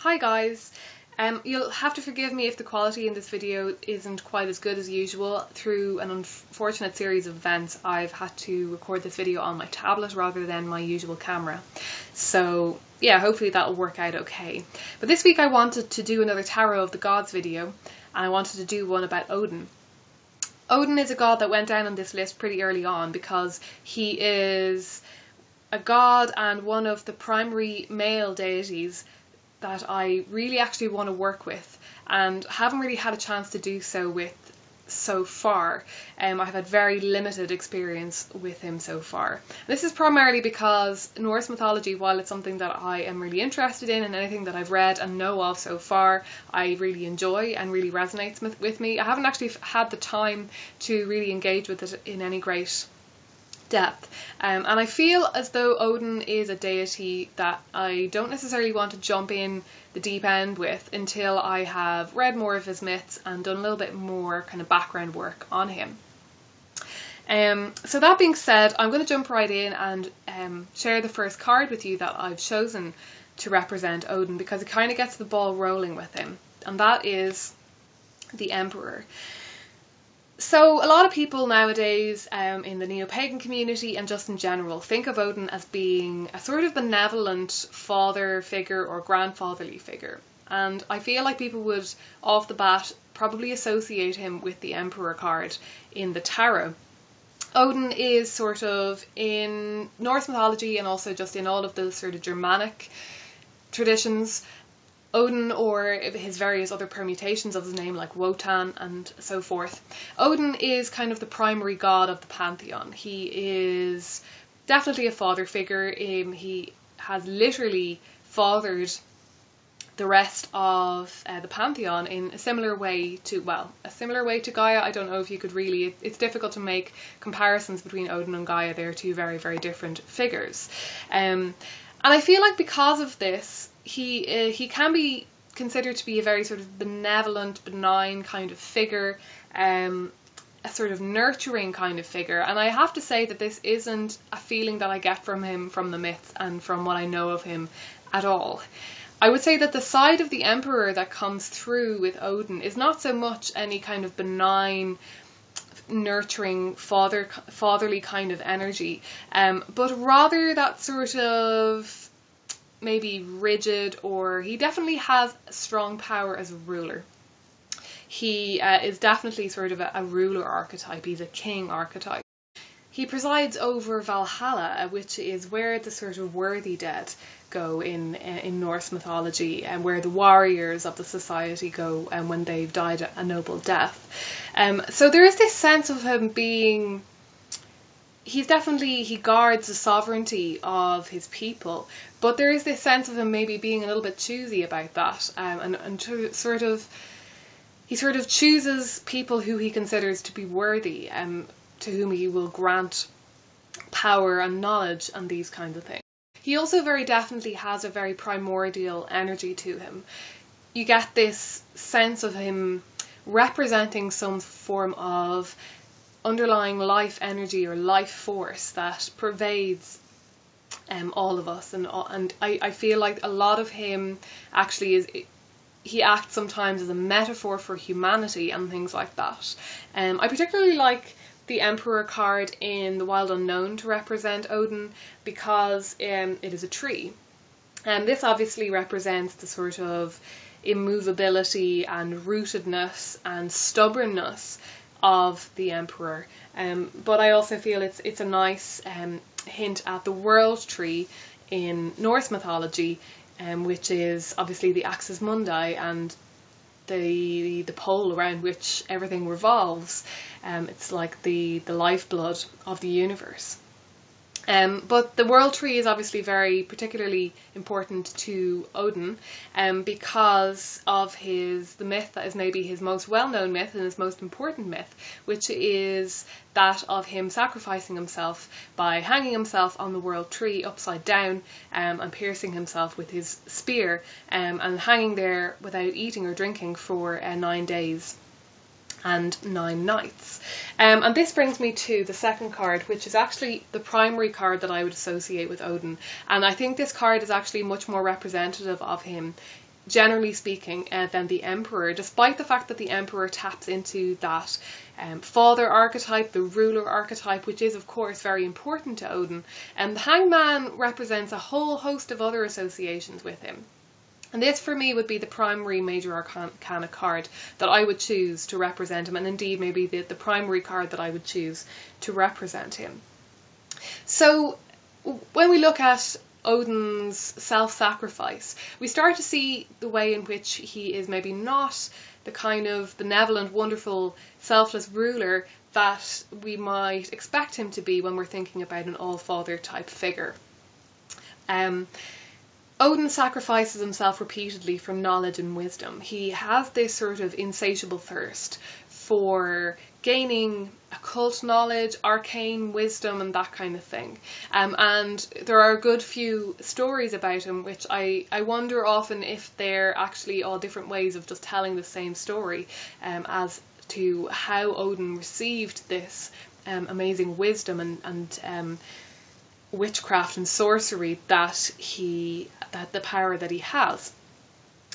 Hi guys, you'll have to forgive me if the quality in this video isn't quite as good as usual. Through an unfortunate series of events, I've had to record this video on my tablet rather than my usual camera. So yeah, hopefully that'll work out okay. But this week I wanted to do another Tarot of the Gods video, and I wanted to do one about Odin. Odin is a god that went down on this list pretty early on because he is a god and one of the primary male deities that I really actually want to work with, and haven't really had a chance to do so with so far. I've had very limited experience with him so far. This is primarily because Norse mythology, while it's something that I am really interested in and anything that I've read and know of so far, I really enjoy and really resonates with me. I haven't actually had the time to really engage with it in any great depth, and I feel as though Odin is a deity that I don't necessarily want to jump in the deep end with until I have read more of his myths and done a little bit more kind of background work on him. So that being said, I'm going to jump right in and share the first card with you that I've chosen to represent Odin, because it kind of gets the ball rolling with him, and that is the Emperor. So a lot of people nowadays in the neo-pagan community and just in general think of Odin as being a sort of benevolent father figure or grandfatherly figure, and I feel like people would off the bat probably associate him with the Emperor card in the tarot. Odin is sort of, in Norse mythology and also just in all of the sort of Germanic traditions, Odin, or his various other permutations of his name like Wotan and so forth, Odin is kind of the primary god of the pantheon. He is definitely a father figure. He has literally fathered the rest of the pantheon in a similar way to, Gaia. I don't know if you could really, it's difficult to make comparisons between Odin and Gaia. They're two very, very different figures. And I feel like because of this, he can be considered to be a very sort of benevolent, benign kind of figure, a sort of nurturing kind of figure. And I have to say that this isn't a feeling that I get from him from the myths and from what I know of him at all. I would say that the side of the Emperor that comes through with Odin is not so much any kind of benign, nurturing, fatherly kind of energy, but rather that sort of maybe rigid, or he definitely has strong power as a ruler. He is definitely sort of a ruler archetype. He's a king archetype. He presides over Valhalla, which is where the sort of worthy dead go in Norse mythology, and where the warriors of the society go when they've died a noble death. So there is this sense of him being, he guards the sovereignty of his people, but there is this sense of him maybe being a little bit choosy about that, and he sort of chooses people who he considers to be worthy, to whom he will grant power and knowledge and these kinds of things. He also very definitely has a very primordial energy to him. You get this sense of him representing some form of underlying life energy or life force that pervades all of us, and I feel like a lot of him actually he acts sometimes as a metaphor for humanity and things like that. I particularly like the Emperor card in the Wild Unknown to represent Odin because it is a tree, and this obviously represents the sort of immovability and rootedness and stubbornness of the Emperor, but I also feel it's a nice hint at the world tree in Norse mythology, which is obviously the axis mundi and the pole around which everything revolves. It's like the lifeblood of the universe. But the world tree is obviously very particularly important to Odin, because of the myth that is maybe his most well-known myth and his most important myth, which is that of him sacrificing himself by hanging himself on the world tree upside down, and piercing himself with his spear, and hanging there without eating or drinking for 9 days and 9 nights. And this brings me to the second card, which is actually the primary card that I would associate with Odin. And I think this card is actually much more representative of him generally speaking, than the Emperor, despite the fact that the Emperor taps into that father archetype, the ruler archetype, which is of course very important to Odin. And the Hangman represents a whole host of other associations with him. And this for me would be the primary major arcana card that I would choose to represent him, and indeed maybe the primary card that I would choose to represent him. So when we look at Odin's self-sacrifice, we start to see the way in which he is maybe not the kind of benevolent, wonderful, selfless ruler that we might expect him to be when we're thinking about an Allfather type figure. Odin sacrifices himself repeatedly for knowledge and wisdom. He has this sort of insatiable thirst for gaining occult knowledge, arcane wisdom, and that kind of thing. And there are a good few stories about him, which I wonder often if they're actually all different ways of just telling the same story, as to how Odin received this amazing wisdom and witchcraft and sorcery that the power that he has.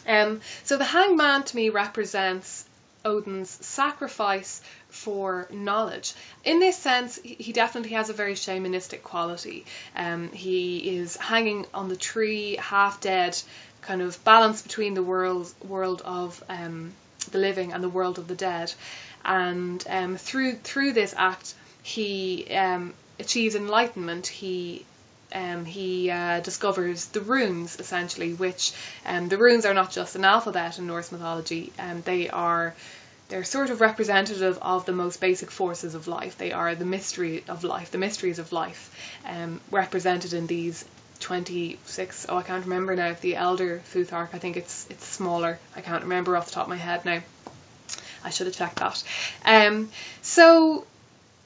So the Hangman to me represents Odin's sacrifice for knowledge. In this sense, he definitely has a very shamanistic quality. He is hanging on the tree, half dead, kind of balanced between the world of the living and the world of the dead. And through this act, he achieves enlightenment. He discovers the runes, essentially, which the runes are not just an alphabet in Norse mythology. They're sort of representative of the most basic forces of life. They are the mystery of life, the mysteries of life, represented in these 26. I can't remember now. If the Elder Futhark, I think it's smaller. I can't remember off the top of my head now. I should have checked that. So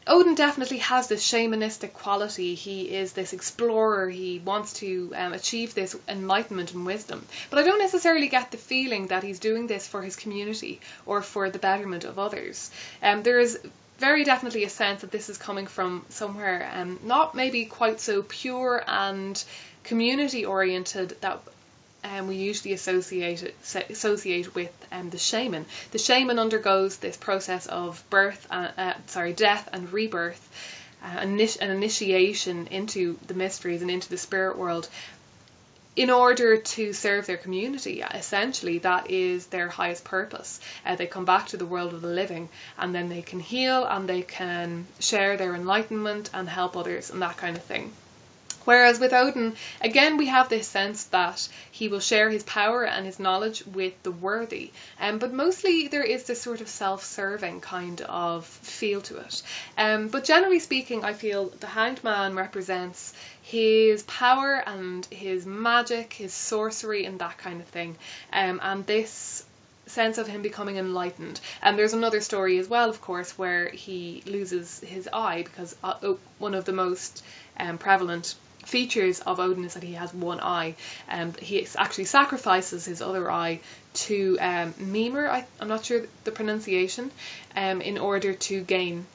Odin definitely has this shamanistic quality. He is this explorer. He wants to achieve this enlightenment and wisdom. But I don't necessarily get the feeling that he's doing this for his community or for the betterment of others. There is very definitely a sense that this is coming from somewhere not maybe quite so pure and community oriented that we usually associate with the shaman. The shaman undergoes this process of death and rebirth, an initiation into the mysteries and into the spirit world, in order to serve their community. Essentially, that is their highest purpose. They come back to the world of the living, and then they can heal and they can share their enlightenment and help others and that kind of thing. Whereas with Odin, again, we have this sense that he will share his power and his knowledge with the worthy. But mostly there is this sort of self-serving kind of feel to it. But generally speaking, I feel the Hanged Man represents his power and his magic, his sorcery and that kind of thing. And this sense of him becoming enlightened. And there's another story as well, of course, where he loses his eye, because one of the most prevalent features of Odin is that he has one eye. He actually sacrifices his other eye to Mimir, I'm not sure the pronunciation, in order to gain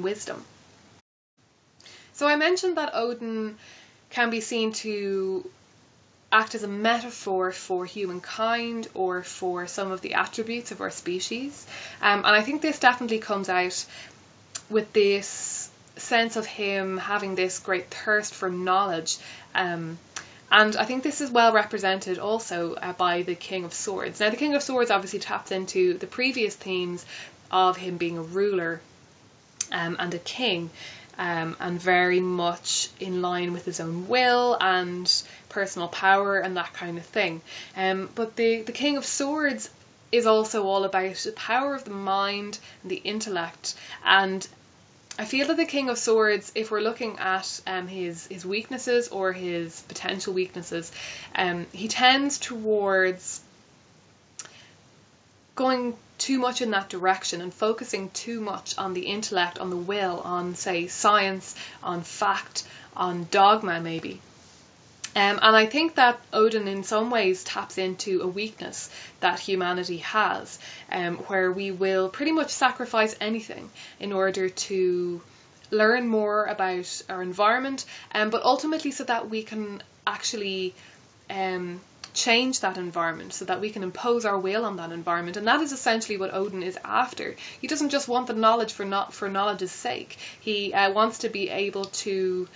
wisdom. So I mentioned that Odin can be seen to act as a metaphor for humankind or for some of the attributes of our species. And I think this definitely comes out with this sense of him having this great thirst for knowledge. And I think this is well represented also by the King of Swords. Now, the King of Swords obviously taps into the previous themes of him being a ruler and a king, and very much in line with his own will and personal power and that kind of thing. But the King of Swords is also all about the power of the mind and the intellect. And I feel that the King of Swords, if we're looking at his weaknesses or his potential weaknesses, he tends towards going too much in that direction and focusing too much on the intellect, on the will, on, say, science, on fact, on dogma maybe. And I think that Odin in some ways taps into a weakness that humanity has, where we will pretty much sacrifice anything in order to learn more about our environment, but ultimately so that we can actually change that environment so that we can impose our will on that environment. And that is essentially what Odin is after. He doesn't just want the knowledge for knowledge's sake. He wants to be able to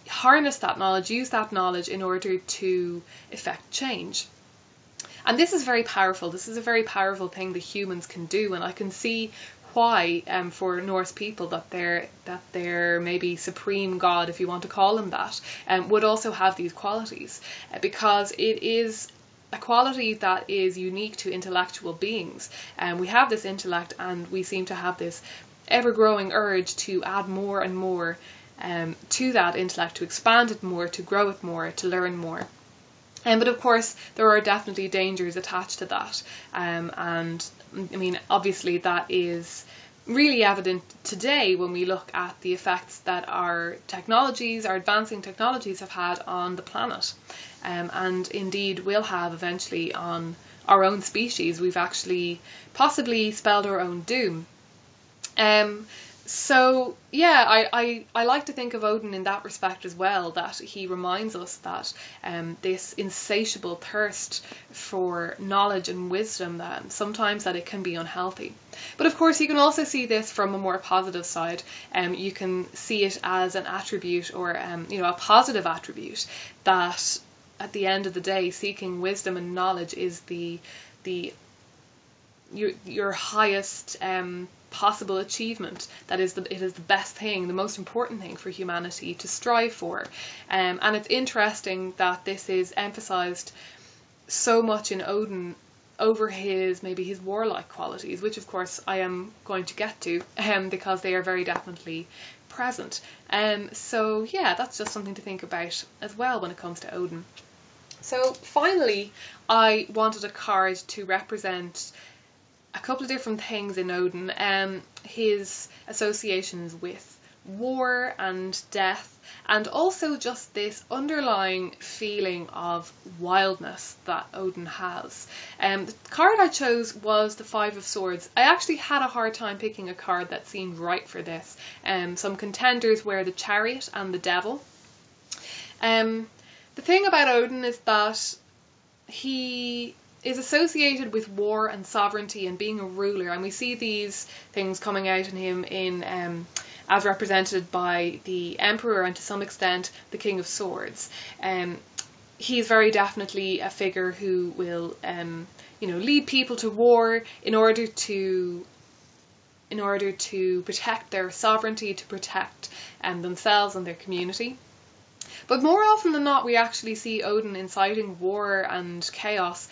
harness that knowledge, use that knowledge in order to effect change. And this is very powerful. This is a very powerful thing that humans can do, and I can see why for Norse people that their maybe supreme god, if you want to call him that, would also have these qualities, because it is a quality that is unique to intellectual beings. We have this intellect, and we seem to have this ever-growing urge to add more and more to that intellect, to expand it more, to grow it more, to learn more. But of course, there are definitely dangers attached to that. And I mean, obviously that is really evident today when we look at the effects that our advancing technologies have had on the planet. And indeed will have eventually on our own species. We've actually possibly spelled our own doom. So yeah, I like to think of Odin in that respect as well, that he reminds us that this insatiable thirst for knowledge and wisdom, that sometimes that it can be unhealthy. But of course you can also see this from a more positive side. You can see it as an attribute, or a positive attribute, that at the end of the day seeking wisdom and knowledge is your highest possible achievement. It is the best thing, the most important thing for humanity to strive for. And it's interesting that this is emphasized so much in Odin over his warlike qualities, which of course I am going to get to, because they are very definitely present. So yeah, that's just something to think about as well when it comes to Odin. So finally, I wanted a card to represent a couple of different things in Odin. His associations with war and death, and also just this underlying feeling of wildness that Odin has. The card I chose was the Five of Swords. I actually had a hard time picking a card that seemed right for this. Some contenders were the Chariot and the Devil. The thing about Odin is that he is associated with war and sovereignty and being a ruler, and we see these things coming out in him as represented by the Emperor and to some extent the King of Swords. He's very definitely a figure who will lead people to war in order to protect their sovereignty, to protect themselves and their community. But more often than not, we actually see Odin inciting war and chaos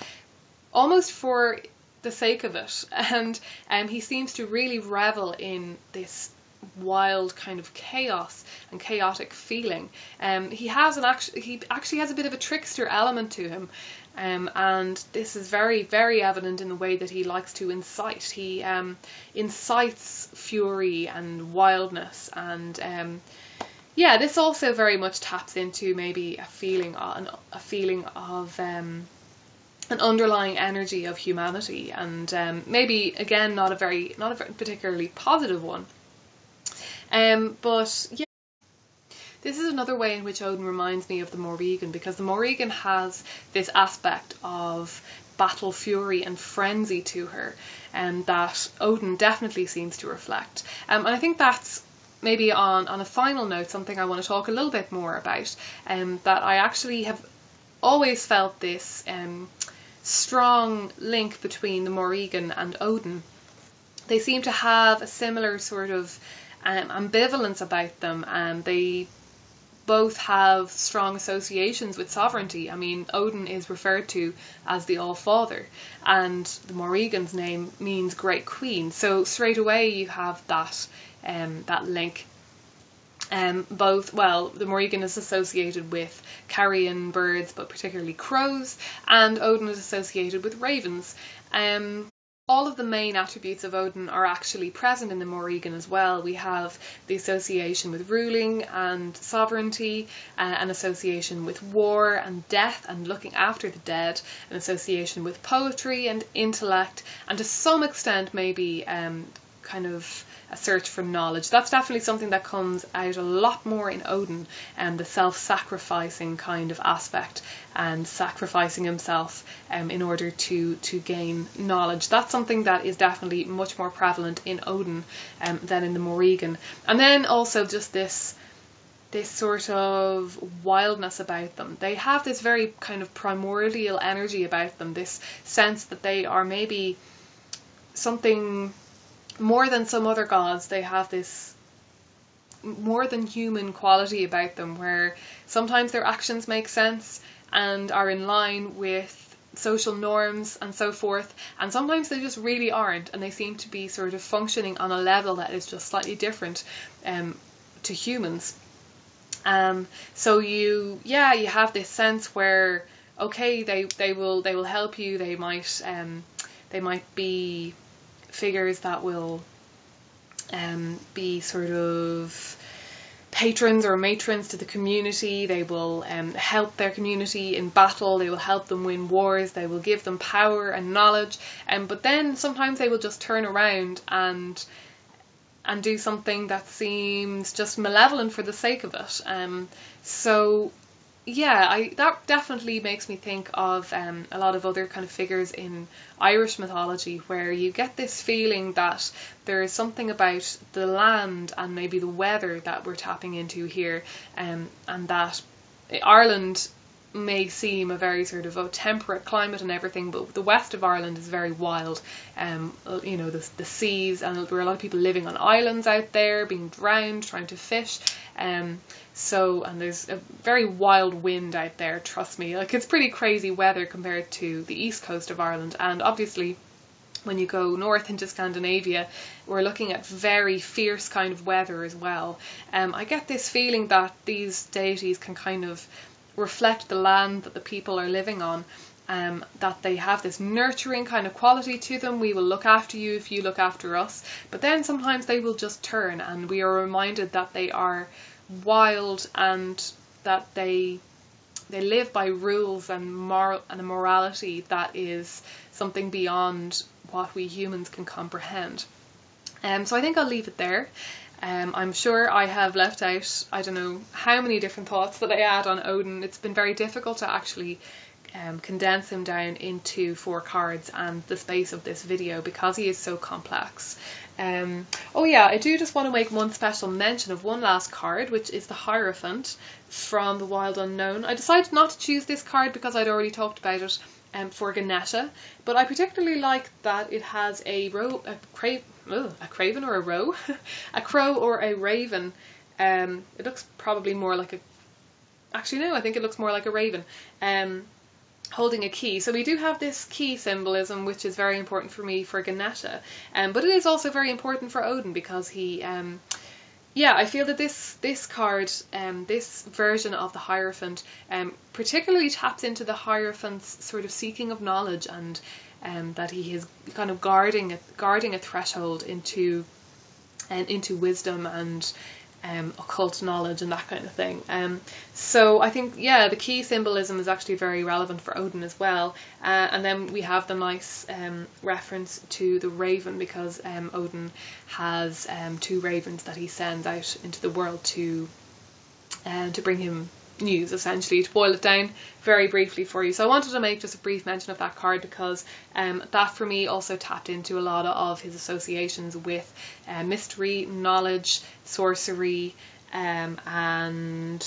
almost for the sake of it, and he seems to really revel in this wild kind of chaos and chaotic feeling. He actually has a bit of a trickster element to him, and this is very, very evident in the way that he likes to incite. He incites fury and wildness, and this also very much taps into maybe a feeling of an underlying energy of humanity, and maybe again not a very particularly positive one. But yeah, this is another way in which Odin reminds me of the Moregan, because the Moregan has this aspect of battle fury and frenzy to her, and that Odin definitely seems to reflect. And I think that's maybe on a final note something I want to talk a little bit more about, that I actually have always felt this strong link between the Moregan and Odin. They seem to have a similar sort of ambivalence about them, and they both have strong associations with sovereignty. I mean, Odin is referred to as the Allfather, and the Moregan's name means Great Queen, so straight away you have that link. The Moregan is associated with carrion birds, but particularly crows, and Odin is associated with ravens. All of the main attributes of Odin are actually present in the Moregan as well. We have the association with ruling and sovereignty, an association with war and death and looking after the dead, an association with poetry and intellect, and to some extent maybe kind of a search for knowledge. That's definitely something that comes out a lot more in Odin, and the self-sacrificing kind of aspect, and sacrificing himself in order to gain knowledge. That's something that is definitely much more prevalent in Odin than in the Moregan. And then also just this sort of wildness about them. They have this very kind of primordial energy about them, this sense that they are maybe something more than some other gods. They have this more than human quality about them, where sometimes their actions make sense and are in line with social norms and so forth, and sometimes they just really aren't, and they seem to be sort of functioning on a level that is just slightly different to humans. So you have this sense where, okay, they will help you. They might be figures that will be sort of patrons or matrons to the community. They will help their community in battle. They will help them win wars. They will give them power and knowledge. But then sometimes they will just turn around and do something that seems just malevolent for the sake of it. So yeah, that definitely makes me think of a lot of other kind of figures in Irish mythology, where you get this feeling that there is something about the land and maybe the weather that we're tapping into here, and that Ireland may seem a very sort of a temperate climate and everything, but the west of Ireland is very wild. You know, the seas, and there are a lot of people living on islands out there, being drowned, trying to fish. And there's a very wild wind out there, trust me. Like, it's pretty crazy weather compared to the east coast of Ireland. And obviously, when you go north into Scandinavia, we're looking at very fierce kind of weather as well. I get this feeling that these deities can kind of reflect the land that the people are living on, that they have this nurturing kind of quality to them. We will look after you if you look after us. But then sometimes they will just turn, and we are reminded that they are wild, and that they live by rules and a morality that is something beyond what we humans can comprehend. So I think I'll leave it there. I'm sure I have left out, I don't know how many different thoughts that I had on Odin. It's been very difficult to actually condense him down into 4 cards and the space of this video, because he is so complex. Oh yeah, I do just want to make one special mention of one last card, which is the Hierophant from the Wild Unknown. I decided not to choose this card because I'd already talked about it for Ganesha, but I particularly like that it has a craven or a roe, a crow or a raven. It looks probably more like I think it looks more like a raven, holding a key. So we do have this key symbolism, which is very important for me for Ganesha, but it is also very important for Odin, because he I feel that this card, this version of the Hierophant, particularly taps into the Hierophant's sort of seeking of knowledge, and that he is kind of guarding a threshold into wisdom and occult knowledge and that kind of thing. So I think, yeah, the key symbolism is actually very relevant for Odin as well. And then we have the nice reference to the raven, because Odin has 2 ravens that he sends out into the world to bring him news, essentially, to boil it down very briefly for you. So I wanted to make just a brief mention of that card, because that for me also tapped into a lot of his associations with mystery, knowledge, sorcery, and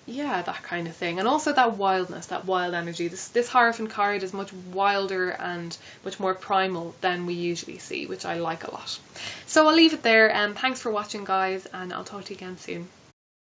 yeah, that kind of thing. And also that wildness, that wild energy. This Hierophant card is much wilder and much more primal than we usually see, which I like a lot. So I'll leave it there, and thanks for watching, guys, and I'll talk to you again soon.